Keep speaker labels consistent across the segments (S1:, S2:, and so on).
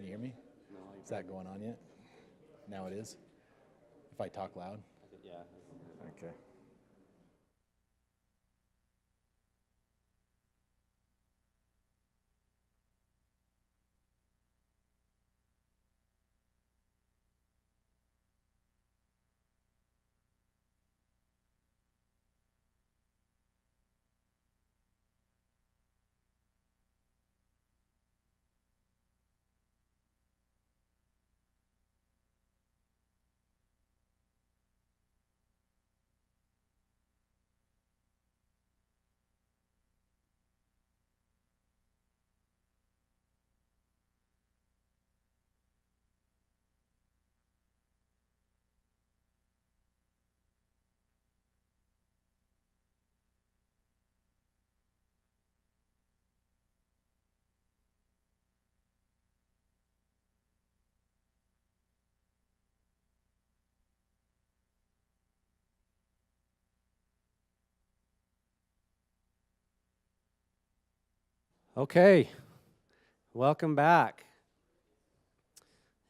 S1: Can you hear me?
S2: No.
S1: Is that going on yet? Now it is? If I talk loud?
S2: Yeah.
S1: Okay.
S2: Okay, welcome back.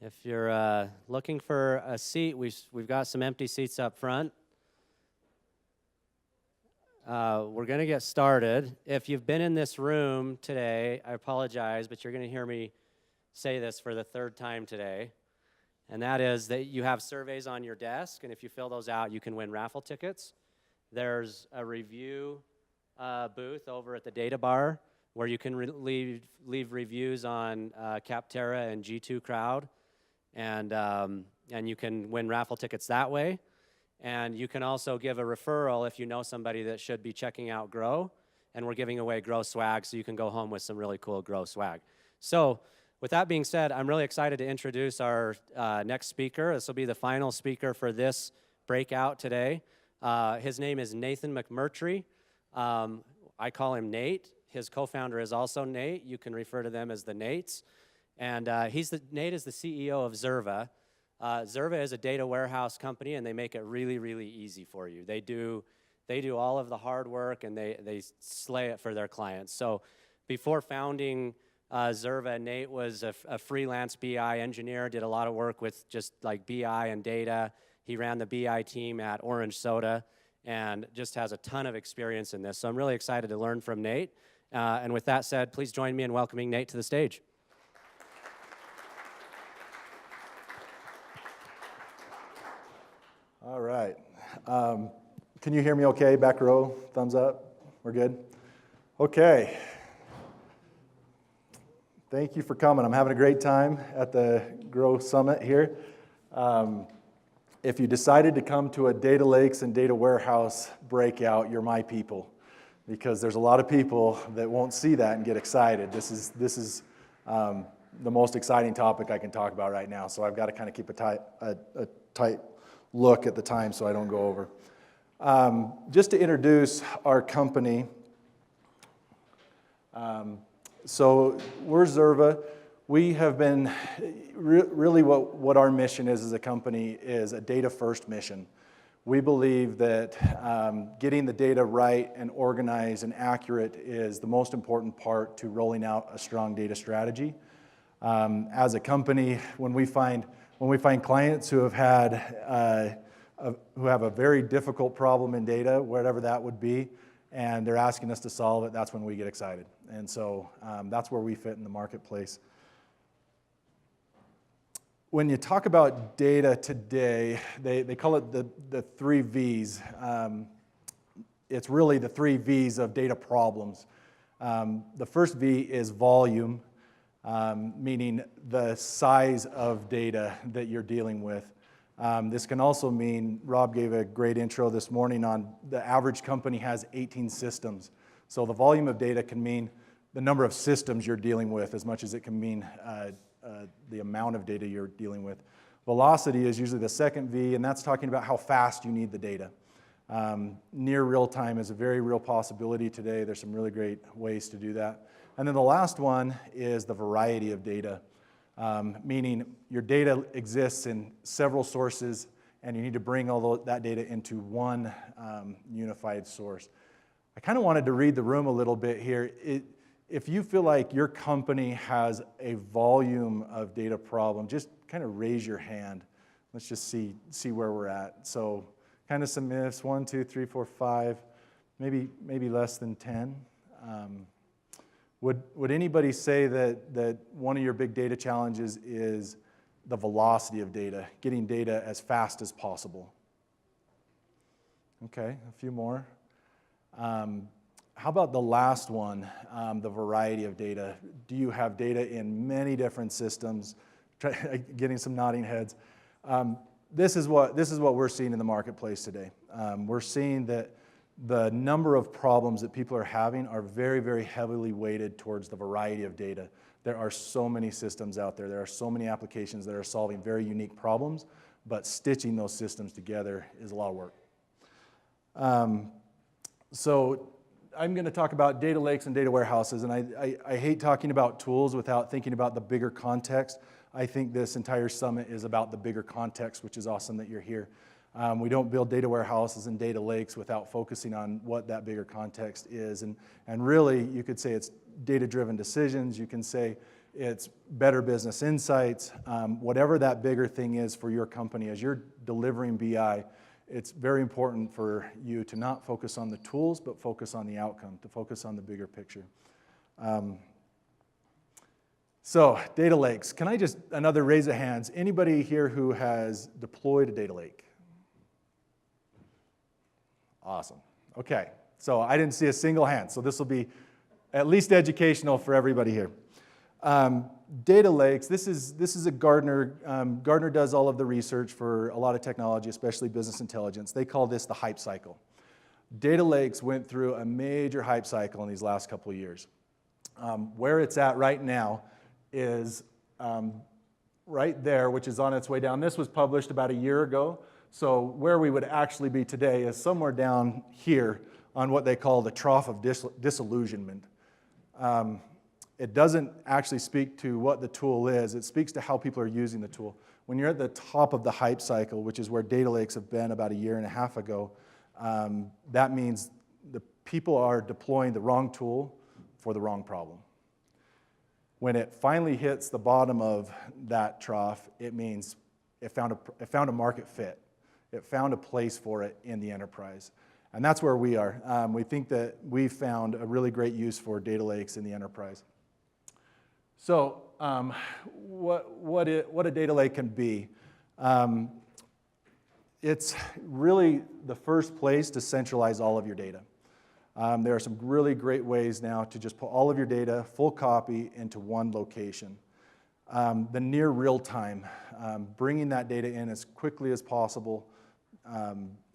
S2: If you're looking for a seat, we've got some empty seats up front. We're going to get started. If you've been in this room today, I apologize, but you're going to hear me say this for the third time today, and that is that you have surveys on your desk, and if you fill those out, you can win raffle tickets. There's a review booth over at the data bar where you can leave reviews on Capterra and G2 Crowd, and you can win raffle tickets that way. And you can also give a referral if you know somebody that should be checking out Grow, and we're giving away Grow swag, so you can go home with some really cool Grow swag. So with that being said, I'm really excited to introduce our next speaker. This will be the final speaker for this breakout today. His name is Nathan McMurtrey. I call him Nate. His co-founder is also Nate. You can refer to them as the Nates. And Nate is the CEO of Xerva. Xerva is a data warehouse company, and they make it really, really easy for you. They do all of the hard work, and they slay it for their clients. So before founding Xerva, Nate was a freelance BI engineer, did a lot of work with just like BI and data. He ran the BI team at Orange Soda and just has a ton of experience in this. So I'm really excited to learn from Nate. And with that said, please join me in welcoming Nate to the stage.
S1: All right. Can you hear me okay? Back row, thumbs up. We're good? Okay. Thank you for coming. I'm having a great time at the Grow Summit here. If you decided to come to a data lakes and data warehouse breakout, you're my people, because there's a lot of people that won't see that and get excited. This is the most exciting topic I can talk about right now, so I've got to kind of keep a tight look at the time so I don't go over. Just to introduce our company, so we're Xerva. We have been, really what our mission is as a company is a data-first mission. We believe that getting the data right and organized and accurate is the most important part to rolling out a strong data strategy. As a company, when we find clients who have a very difficult problem in data, whatever that would be, and they're asking us to solve it, that's when we get excited. And so that's where we fit in the marketplace. When you talk about data today, they call it the 3 V's. It's really the 3 V's of data problems. The first V is volume, meaning the size of data that you're dealing with. This can also mean, Rob gave a great intro this morning on the average company has 18 systems. So the volume of data can mean the number of systems you're dealing with as much as it can mean the amount of data you're dealing with. Velocity is usually the second V, and that's talking about how fast you need the data. Near real time is a very real possibility today. There's some really great ways to do that. And then the last one is the variety of data, meaning your data exists in several sources, and you need to bring all that data into one unified source. I kind of wanted to read the room a little bit here. if you feel like your company has a volume of data problem, just kind of raise your hand. Let's just see where we're at. So kind of some myths, 1, 2, 3, 4, 5, maybe less than 10. Would anybody say that one of your big data challenges is the velocity of data, getting data as fast as possible? Okay, a few more. How about the last one, the variety of data? Do you have data in many different systems? Getting some nodding heads. This is what we're seeing in the marketplace today. We're seeing that the number of problems that people are having are very, very heavily weighted towards the variety of data. There are so many systems out there. There are so many applications that are solving very unique problems, but stitching those systems together is a lot of work. So I'm going to talk about data lakes and data warehouses, and I hate talking about tools without thinking about the bigger context. I think this entire summit is about the bigger context, which is awesome that you're here. We don't build data warehouses and data lakes without focusing on what that bigger context is. And really, you could say it's data-driven decisions. You can say it's better business insights. Whatever that bigger thing is for your company, as you're delivering BI, it's very important for you to not focus on the tools, but focus on the outcome, to focus on the bigger picture. So, data lakes. Can I just, another raise of hands, anybody here who has deployed a data lake? Awesome. Okay, so I didn't see a single hand, so this will be at least educational for everybody here. Data lakes, this is a Gartner. Gartner does all of the research for a lot of technology, especially business intelligence. They call this the hype cycle. Data lakes went through a major hype cycle in these last couple of years. Where it's at right now is right there, which is on its way down. This was published about a year ago. So where we would actually be today is somewhere down here on what they call the trough of disillusionment. It doesn't actually speak to what the tool is. It speaks to how people are using the tool. When you're at the top of the hype cycle, which is where data lakes have been about a year and a half ago, that means the people are deploying the wrong tool for the wrong problem. When it finally hits the bottom of that trough, it means it found a market fit. It found a place for it in the enterprise. And that's where we are. We think that we found a really great use for data lakes in the enterprise. So what a data lake can be. It's really the first place to centralize all of your data. There are some really great ways now to just put all of your data, full copy, into one location. The near real time, bringing that data in as quickly as possible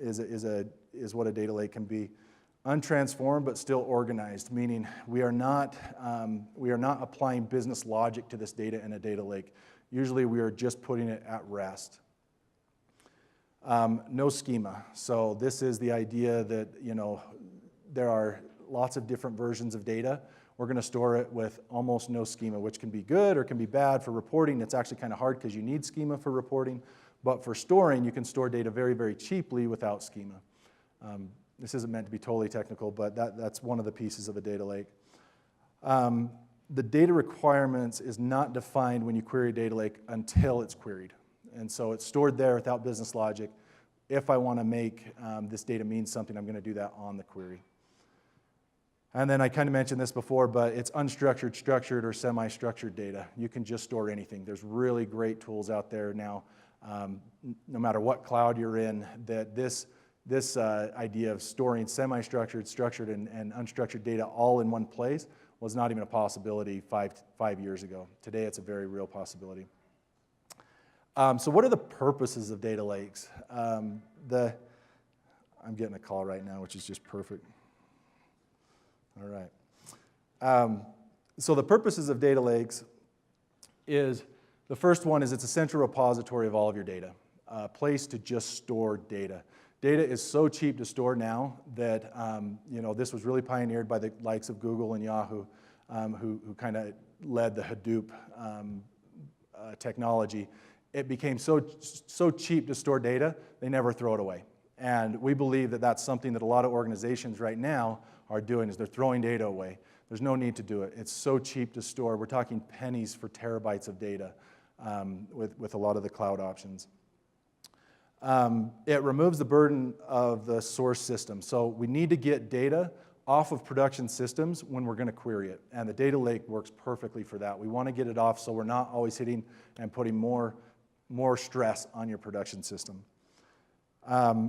S1: is what a data lake can be. Untransformed but still organized, meaning we are not applying business logic to this data in a data lake. Usually we are just putting it at rest. No schema. So this is the idea that there are lots of different versions of data. We're going to store it with almost no schema, which can be good or can be bad for reporting. It's actually kind of hard because you need schema for reporting. But for storing, you can store data very, very cheaply without schema. This isn't meant to be totally technical, but that's one of the pieces of a data lake. The data requirements is not defined when you query a data lake until it's queried. And so it's stored there without business logic. If I want to make this data mean something, I'm going to do that on the query. And then I kind of mentioned this before, but it's unstructured, structured, or semi-structured data. You can just store anything. There's really great tools out there now, no matter what cloud you're in, that this idea of storing semi-structured, structured, and unstructured data all in one place was not even a possibility five years ago. Today, it's a very real possibility. So what are the purposes of data lakes? I'm getting a call right now, which is just perfect. All right. So the purposes of data lakes is, the first one is it's a central repository of all of your data, a place to just store data. Data is so cheap to store now that this was really pioneered by the likes of Google and Yahoo, who kind of led the Hadoop technology. It became so cheap to store data, they never throw it away. And we believe that that's something that a lot of organizations right now are doing, is they're throwing data away. There's no need to do it. It's so cheap to store. We're talking pennies for terabytes of data with a lot of the cloud options. It removes the burden of the source system. So we need to get data off of production systems when we're going to query it. And the data lake works perfectly for that. We want to get it off so we're not always hitting and putting more stress on your production system.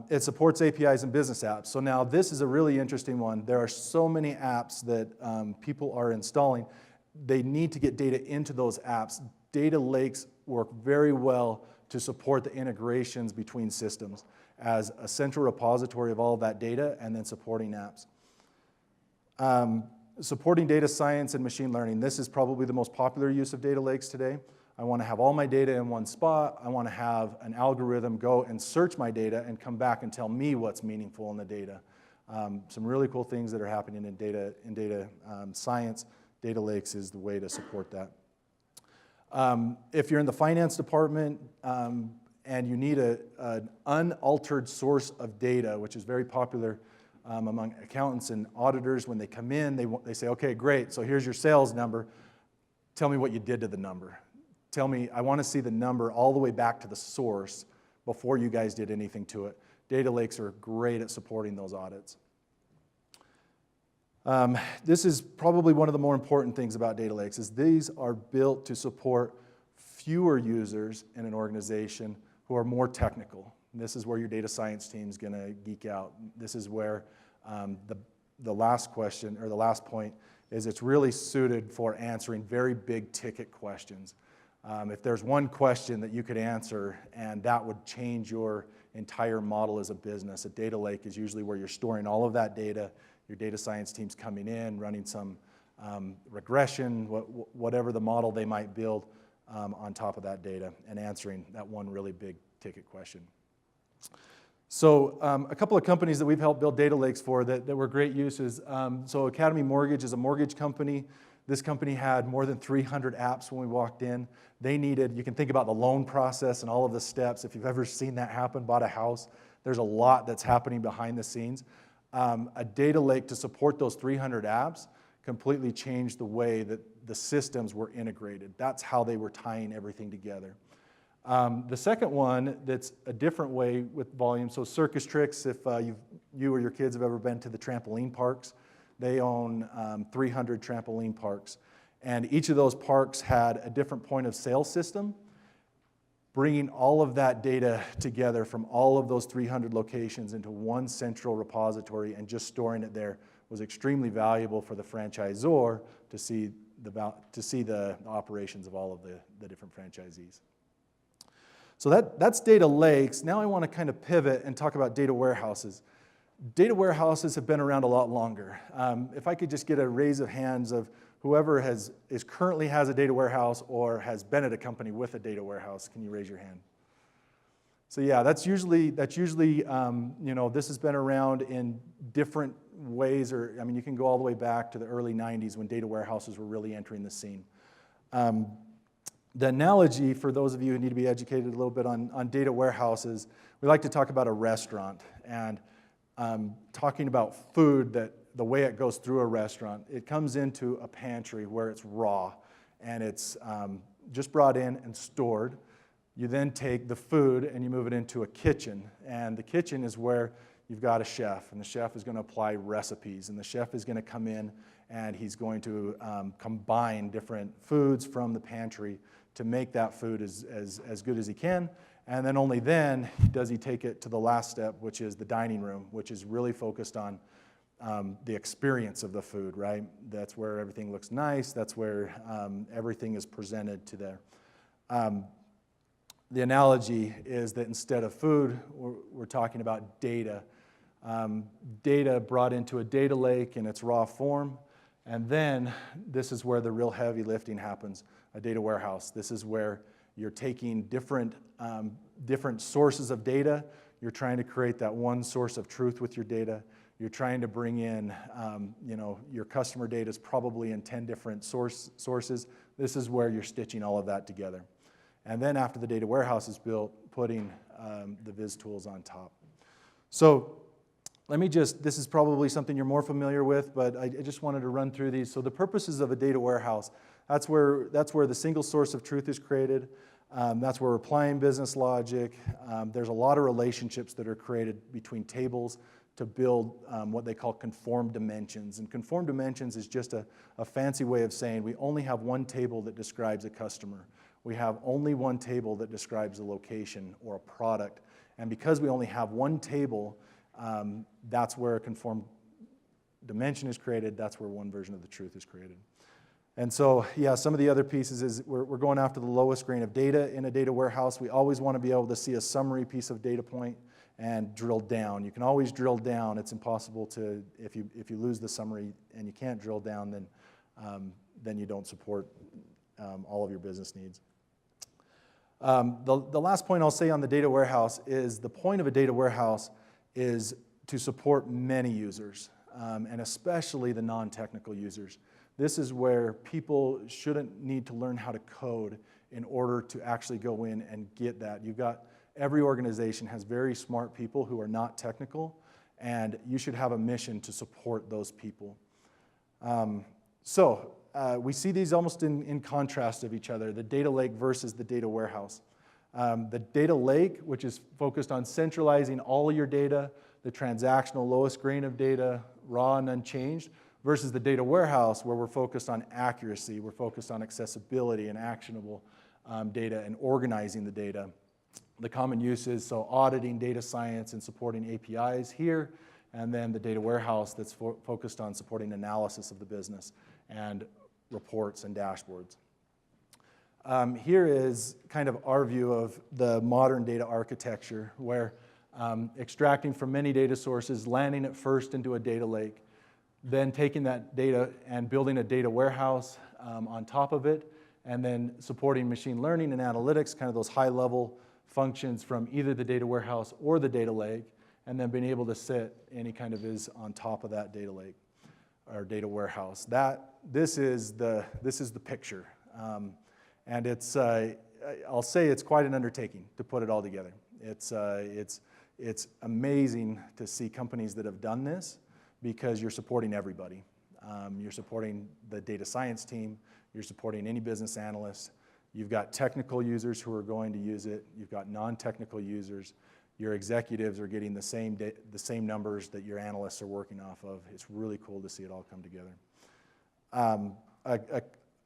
S1: It supports APIs and business apps. So now this is a really interesting one. There are so many apps that people are installing. They need to get data into those apps. Data lakes work very well to support the integrations between systems as a central repository of all of that data and then supporting apps. Supporting data science and machine learning. This is probably the most popular use of data lakes today. I want to have all my data in one spot. I want to have an algorithm go and search my data and come back and tell me what's meaningful in the data. Some really cool things that are happening in data science. Data lakes is the way to support that. If you're in the finance department and you need an unaltered source of data, which is very popular among accountants and auditors, when they come in, they say, okay, great, so here's your sales number. Tell me what you did to the number. Tell me, I want to see the number all the way back to the source before you guys did anything to it. Data lakes are great at supporting those audits. This is probably one of the more important things about data lakes, is these are built to support fewer users in an organization who are more technical. And this is where your data science team is going to geek out. This is where the last question, or the last point, is it's really suited for answering very big ticket questions. If there's one question that you could answer and that would change your entire model as a business, a data lake is usually where you're storing all of that data. Your data science team's coming in, running some regression, whatever the model they might build on top of that data, and answering that one really big ticket question. So a couple of companies that we've helped build data lakes for that were great uses. So Academy Mortgage is a mortgage company. This company had more than 300 apps when we walked in. They needed, you can think about the loan process and all of the steps. If you've ever seen that happen, bought a house, there's a lot that's happening behind the scenes. A data lake to support those 300 apps completely changed the way that the systems were integrated. That's how they were tying everything together. The second one that's a different way with volume, so Circus Tricks, if you or your kids have ever been to the trampoline parks, they own 300 trampoline parks. And each of those parks had a different point of sale system. Bringing all of that data together from all of those 300 locations into one central repository and just storing it there was extremely valuable for the franchisor to see the operations of all of the different franchisees. So that's data lakes. Now I want to kind of pivot and talk about data warehouses. Data warehouses have been around a lot longer. If I could just get a raise of hands of whoever currently has a data warehouse or has been at a company with a data warehouse, can you raise your hand? So yeah, that's usually this has been around in different ways, or I mean, you can go all the way back to the early 90s when data warehouses were really entering the scene. The analogy for those of you who need to be educated a little bit on data warehouses, we like to talk about a restaurant and talking about food, that the way it goes through a restaurant. It comes into a pantry where it's raw and it's just brought in and stored. You then take the food and you move it into a kitchen, and the kitchen is where you've got a chef, and the chef is going to apply recipes, and the chef is going to come in and he's going to combine different foods from the pantry to make that food as good as he can. And then only then does he take it to the last step, which is the dining room, which is really focused on the experience of the food, right? That's where everything looks nice. That's where everything is presented to there. The analogy is that instead of food, we're talking about data. Data brought into a data lake in its raw form. And then this is where the real heavy lifting happens, a data warehouse. This is where you're taking different sources of data. You're trying to create that one source of truth with your data. You're trying to bring in, your customer data is probably in 10 different sources. This is where you're stitching all of that together. And then after the data warehouse is built, putting the Viz tools on top. So this is probably something you're more familiar with, but I just wanted to run through these. So the purposes of a data warehouse, that's where the single source of truth is created. That's where we're applying business logic. There's a lot of relationships that are created between tables to build what they call conformed dimensions. And conformed dimensions is just a fancy way of saying we only have one table that describes a customer. We have only one table that describes a location or a product. And because we only have one table, that's where a conformed dimension is created. That's where one version of the truth is created. And so, yeah, some of the other pieces is we're going after the lowest grain of data in a data warehouse. We always want to be able to see a summary piece of data point and drill down. You can always drill down. It's impossible to, if you lose the summary and you can't drill down, then you don't support all of your business needs. The last point I'll say on the data warehouse is the point of a data warehouse is to support many users, and especially the non-technical users. This is where people shouldn't need to learn how to code in order to actually go in and get that. Every organization has very smart people who are not technical, and you should have a mission to support those people. We see these almost in contrast of each other, the data lake versus the data warehouse. The data lake, which is focused on centralizing all your data, the transactional lowest grain of data, raw and unchanged, versus the data warehouse, where we're focused on accuracy, we're focused on accessibility and actionable data and organizing the data. The common uses, so auditing, data science, and supporting APIs here, and then the data warehouse that's focused on supporting analysis of the business and reports and dashboards. Here is kind of our view of the modern data architecture, where extracting from many data sources, landing it first into a data lake, then taking that data and building a data warehouse on top of it, and then supporting machine learning and analytics, kind of those high-level functions from either the data warehouse or the data lake, and then being able to sit any kind of is on top of that data lake or data warehouse. This is the picture, and it's I'll say it's quite an undertaking to put it all together. It's amazing to see companies that have done this, because you're supporting everybody. You're supporting the data science team, you're supporting any business analyst, you've got technical users who are going to use it, you've got non-technical users, your executives are getting the same numbers that your analysts are working off of. It's really cool to see it all come together.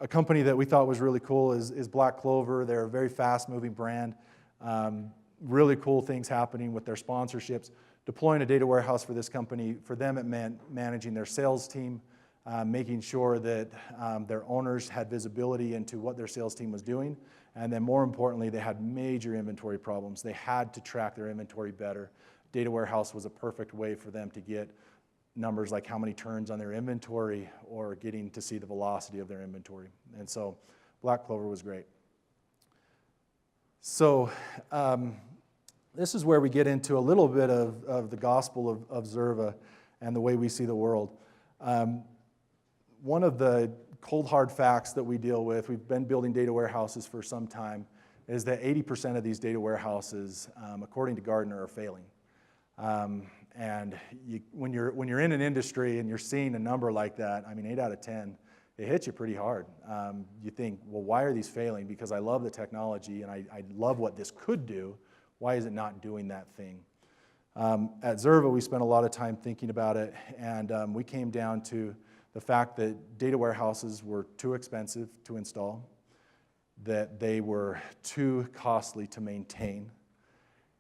S1: A company that we thought was really cool is Black Clover. They're a very fast-moving brand. Really cool things happening with their sponsorships. Deploying a data warehouse for this company, for them it meant managing their sales team, making sure that their owners had visibility into what their sales team was doing, and then more importantly, they had major inventory problems. They had to track their inventory better. Data warehouse was a perfect way for them to get numbers like how many turns on their inventory or getting to see the velocity of their inventory. And so Black Clover was great. So this is where we get into a little bit of the gospel of Xerva and the way we see the world. One of the cold hard facts that we deal with, we've been building data warehouses for some time, is that 80% of these data warehouses, according to Gartner, are failing. And when you're in an industry and you're seeing a number like that, I mean 8 out of 10, it hits you pretty hard. You think, well, why are these failing? Because I love the technology and I love what this could do. Why is it not doing that thing? At Xerva, we spent a lot of time thinking about it, and we came down to the fact that data warehouses were too expensive to install, that they were too costly to maintain,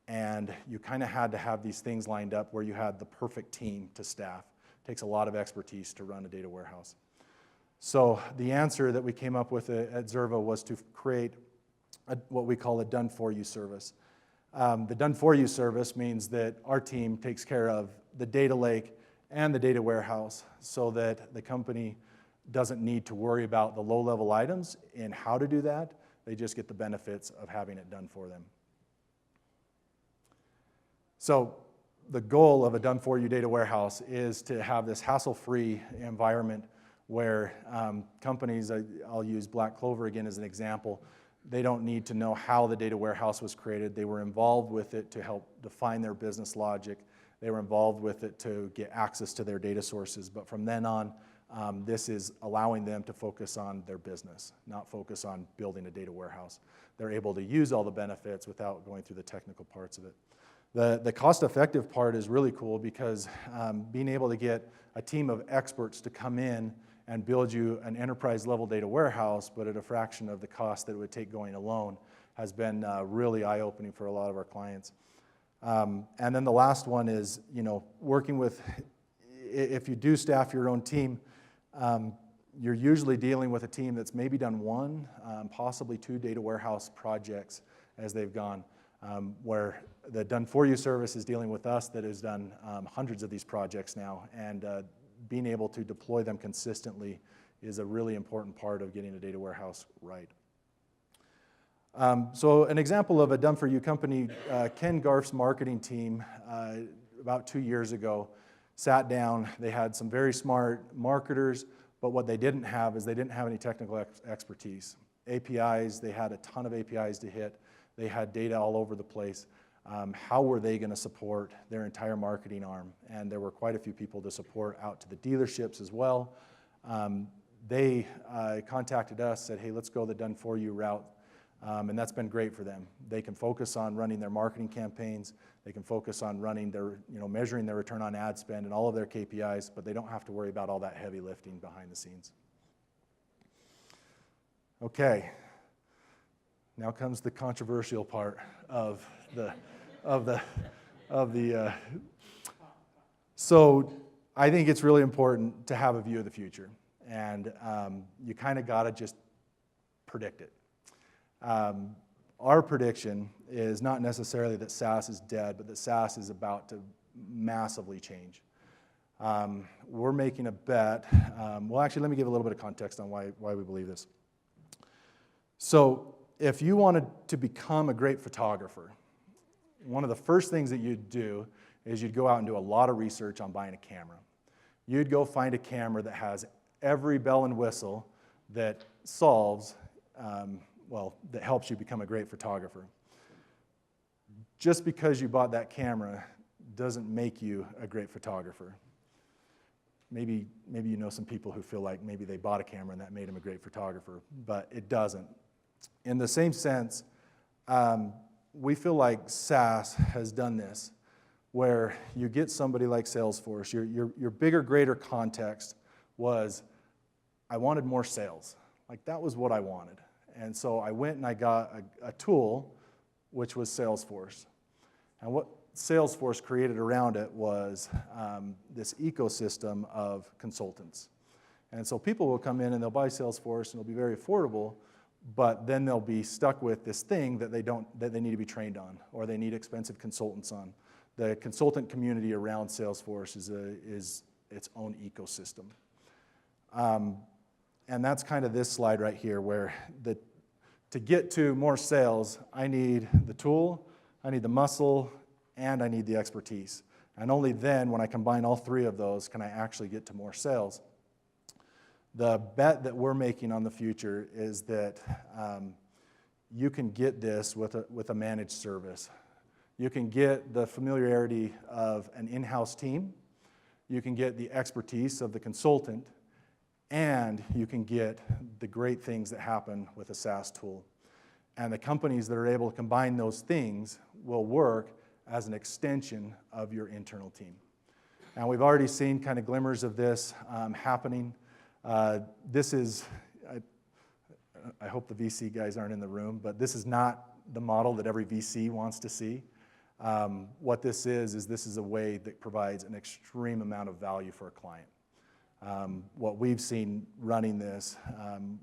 S1: and you kind of had to have these things lined up where you had the perfect team to staff. It takes a lot of expertise to run a data warehouse. So the answer that we came up with at Xerva was to create what we call a done-for-you service. The done-for-you service means that our team takes care of the data lake and the data warehouse so that the company doesn't need to worry about the low-level items and how to do that. They just get the benefits of having it done for them. So the goal of a done-for-you data warehouse is to have this hassle-free environment where companies, I'll use Black Clover again as an example, they don't need to know how the data warehouse was created. They were involved with it to help define their business logic. They were involved with it to get access to their data sources, but from then on, this is allowing them to focus on their business, not focus on building a data warehouse. They're able to use all the benefits without going through the technical parts of it. The cost-effective part is really cool because being able to get a team of experts to come in and build you an enterprise-level data warehouse, but at a fraction of the cost that it would take going alone, has been really eye-opening for a lot of our clients. And then the last one is, working with, if you do staff your own team, you're usually dealing with a team that's maybe done one, possibly two data warehouse projects as they've gone, where the done-for-you service is dealing with us that has done hundreds of these projects now, and being able to deploy them consistently is a really important part of getting a data warehouse right. So an example of a done-for-you company, Ken Garf's marketing team, about 2 years ago, sat down. They had some very smart marketers, but what they didn't have is they didn't have any technical expertise. APIs, they had a ton of APIs to hit. They had data all over the place. How were they going to support their entire marketing arm? And there were quite a few people to support out to the dealerships as well. They contacted us, said, hey, let's go the done-for-you route. And that's been great for them. They can focus on running their marketing campaigns. They can focus on running their, measuring their return on ad spend and all of their KPIs, but they don't have to worry about all that heavy lifting behind the scenes. Okay. Now comes the controversial part of the. So I think it's really important to have a view of the future, and you kind of got to just predict it. Our prediction is not necessarily that SaaS is dead, but that SaaS is about to massively change. We're making a bet. Well, actually, let me give a little bit of context on why we believe this. So if you wanted to become a great photographer, one of the first things that you'd do is you'd go out and do a lot of research on buying a camera. You'd go find a camera that has every bell and whistle that solves that helps you become a great photographer. Just because you bought that camera doesn't make you a great photographer. Maybe you know some people who feel like maybe they bought a camera and that made them a great photographer, but it doesn't. In the same sense, we feel like SaaS has done this, where you get somebody like Salesforce, your bigger, greater context was, I wanted more sales. Like, that was what I wanted. And so I went and I got a tool, which was Salesforce. And what Salesforce created around it was this ecosystem of consultants. And so people will come in and they'll buy Salesforce and it'll be very affordable, but then they'll be stuck with this thing that they need to be trained on, or they need expensive consultants on. The consultant community around Salesforce is its own ecosystem. And that's kind of this slide right here, where to get to more sales, I need the tool, I need the muscle, and I need the expertise. And only then, when I combine all three of those, can I actually get to more sales. The bet that we're making on the future is that you can get this with a managed service. You can get the familiarity of an in-house team, you can get the expertise of the consultant, and you can get the great things that happen with a SaaS tool. And the companies that are able to combine those things will work as an extension of your internal team. And we've already seen kind of glimmers of this happening. This is, I hope the VC guys aren't in the room, but this is not the model that every VC wants to see. What this is this is a way that provides an extreme amount of value for a client. What we've seen running this,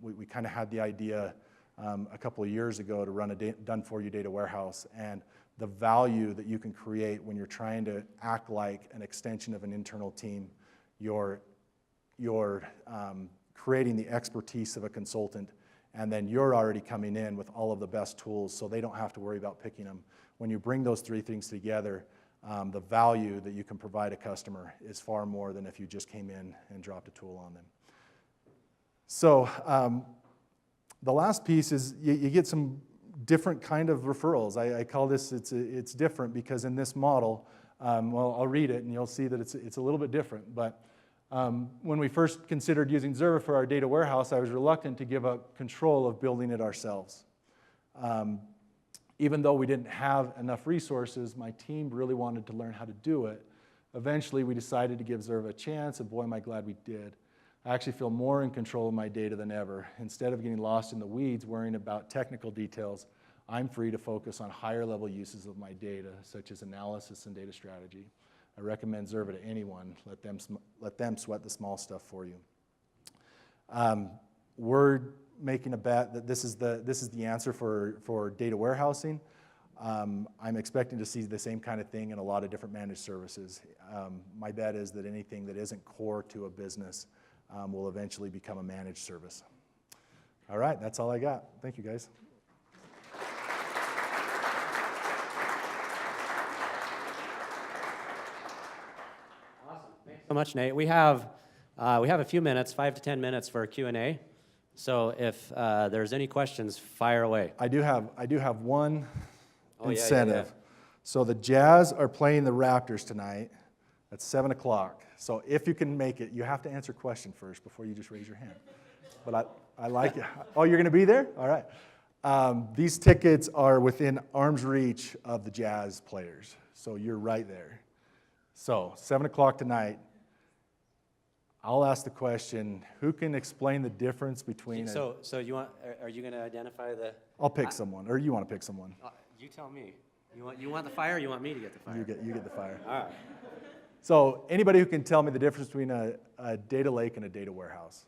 S1: we kind of had the idea a couple of years ago to run a done-for-you data warehouse, and the value that you can create when you're trying to act like an extension of an internal team, you're creating the expertise of a consultant, and then you're already coming in with all of the best tools so they don't have to worry about picking them. When you bring those three things together, the value that you can provide a customer is far more than if you just came in and dropped a tool on them. So the last piece is you get some different kind of referrals. I call this, it's different because in this model, Well, I'll read it, and you'll see that it's a little bit different. But when we first considered using Xerva for our data warehouse, I was reluctant to give up control of building it ourselves. Even though we didn't have enough resources, my team really wanted to learn how to do it. Eventually, we decided to give Xerva a chance, and boy, am I glad we did. I actually feel more in control of my data than ever. Instead of getting lost in the weeds worrying about technical details, I'm free to focus on higher level uses of my data, such as analysis and data strategy. I recommend Xerva to anyone. Let them sweat the small stuff for you. We're making a bet that this is the answer for data warehousing. I'm expecting to see the same kind of thing in a lot of different managed services. My bet is that anything that isn't core to a business will eventually become a managed service. All right, that's all I got. Thank you, guys.
S2: Awesome. Thanks so much, Nate. We have a few minutes, 5 to 10 minutes for Q&A. So if there's any questions, fire away.
S1: I do have one incentive.
S2: Yeah.
S1: So the Jazz are playing the Raptors tonight at 7 o'clock. So if you can make it, you have to answer a question first before you just raise your hand. But I like it. Oh, you're going to be there? All right. These tickets are within arm's reach of the Jazz players. So you're right there. So 7 o'clock tonight, I'll ask the question, who can explain the difference between
S2: So you want? Are you going to identify the?
S1: I'll pick someone, or you want to pick someone?
S2: You tell me. You want the fire, or you want me to get the fire?
S1: You get the fire.
S2: All right.
S1: So anybody who can tell me the difference between a data lake and a data warehouse?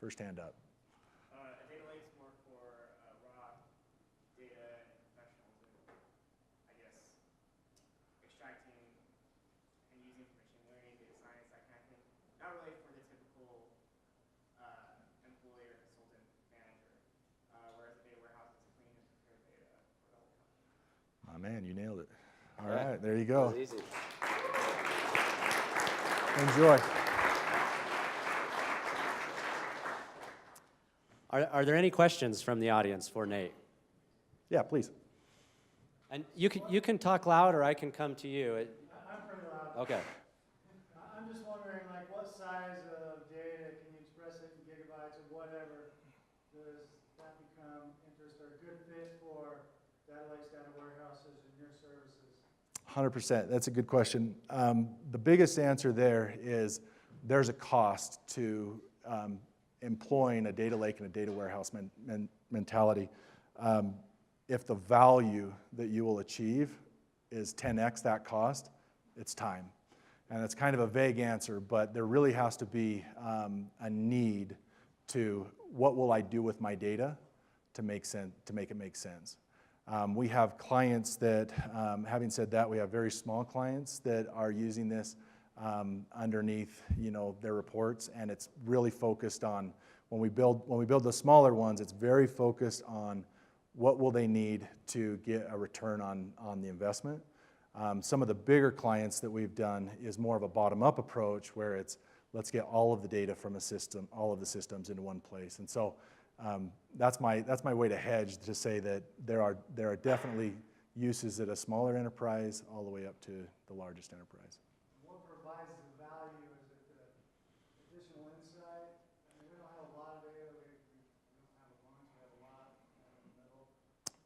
S1: First hand up.
S3: A data lake is more for raw data and professionals, and I guess extracting and using for machine learning, data science, that kind of thing. Not really for the typical employee or consultant manager, whereas a data warehouse is clean and secure data for the whole company.
S1: Oh man, you nailed it. All right, there you go.
S2: That was easy.
S1: Enjoy.
S2: Are there any questions from the audience for Nate?
S1: Yeah, please.
S2: And you can talk loud, or I can come to you.
S4: I'm pretty loud.
S2: Okay.
S4: I'm just wondering, like, what size of data can you express it in gigabytes or whatever? Does that become interest or a good fit for data lakes, data warehouses, and your services?
S1: 100%. That's a good question. The biggest answer there is there's a cost to employing a data lake and a data warehouse mentality. If the value that you will achieve is 10x that cost, it's time. And it's kind of a vague answer, but there really has to be a need to what will I do with my data to make it make sense. We have clients that, having said that, we have very small clients that are using this underneath, their reports, and it's really focused on when we build the smaller ones. It's very focused on what will they need to get a return on the investment. Some of the bigger clients that we've done is more of a bottom-up approach, where it's let's get all of the data from a system, all of the systems into one place. And so that's my way to hedge, to say that there are definitely uses at a smaller enterprise all the way up to the largest enterprise.
S4: What provides the value? Is it the additional insight? I mean, we don't have a lot of data. We don't have a bunch. We have a lot in the middle.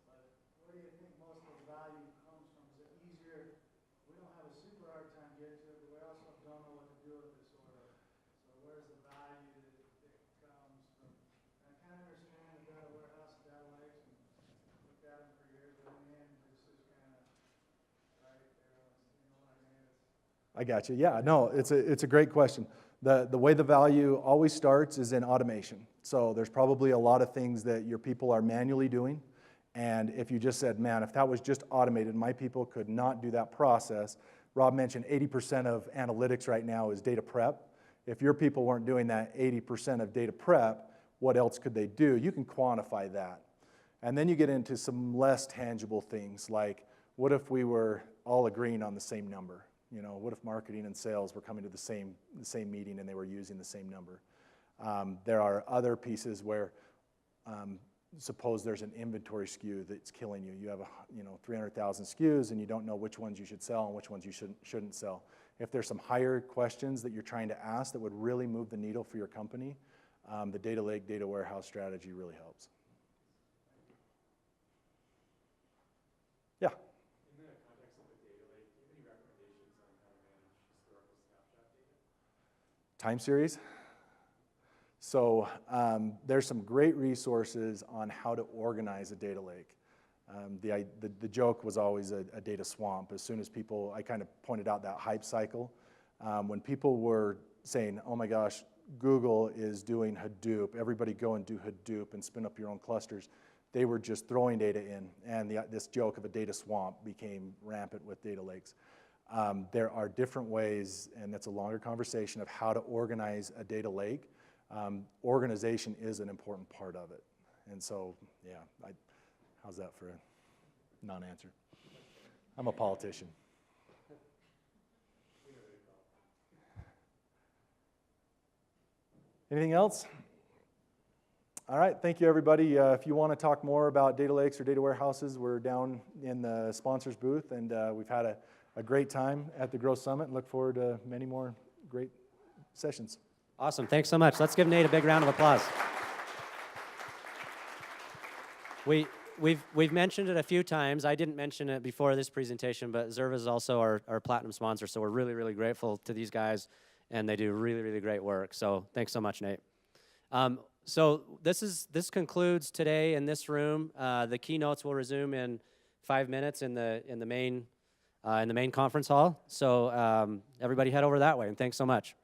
S4: But where do you think most of the value comes from? Is it easier? We don't have a super hard time getting to it, but we also don't know what to do with this order. So where's the value that comes from? And I kind of understand the data warehouse and data lakes, and looked at them for years, but in the end, this is kind of right there. You know what I mean?
S1: I got you. Yeah, no, it's a great question. The way the value always starts is in automation. So there's probably a lot of things that your people are manually doing. And if you just said, man, if that was just automated, my people could not do that process. Rob mentioned 80% of analytics right now is data prep. If your people weren't doing that 80% of data prep, what else could they do? You can quantify that. And then you get into some less tangible things, like what if we were all agreeing on the same number? What if marketing and sales were coming to the same meeting and they were using the same number? There are other pieces where suppose there's an inventory SKU that's killing you. You have 300,000 SKUs and you don't know which ones you should sell and which ones you shouldn't sell. If there's some higher questions that you're trying to ask that would really move the needle for your company, the data lake, data warehouse strategy really helps. Yeah.
S5: In the context of the data lake, do you have any recommendations on how to manage historical snapshot data?
S1: Time series. So there's some great resources on how to organize a data lake. The joke was always a data swamp. As soon as I kind of pointed out that hype cycle, when people were saying, oh my gosh, Google is doing Hadoop, everybody go and do Hadoop and spin up your own clusters, they were just throwing data in, and this joke of a data swamp became rampant with data lakes. There are different ways, and that's a longer conversation, of how to organize a data lake. Organization is an important part of it. And so, yeah, how's that for a non-answer? I'm a politician. Anything else? All right, thank you, everybody. If you want to talk more about data lakes or data warehouses, we're down in the sponsors booth, and we've had a great time at the Growth Summit and look forward to many more great sessions.
S2: Awesome, thanks so much. Let's give Nate a big round of applause. We've mentioned it a few times. I didn't mention it before this presentation, but Xerva is also our platinum sponsor, so we're really, really grateful to these guys, and they do really, really great work. So thanks so much, Nate. So this concludes today in this room. The keynotes will resume in 5 minutes in the main conference hall. So everybody head over that way, and thanks so much.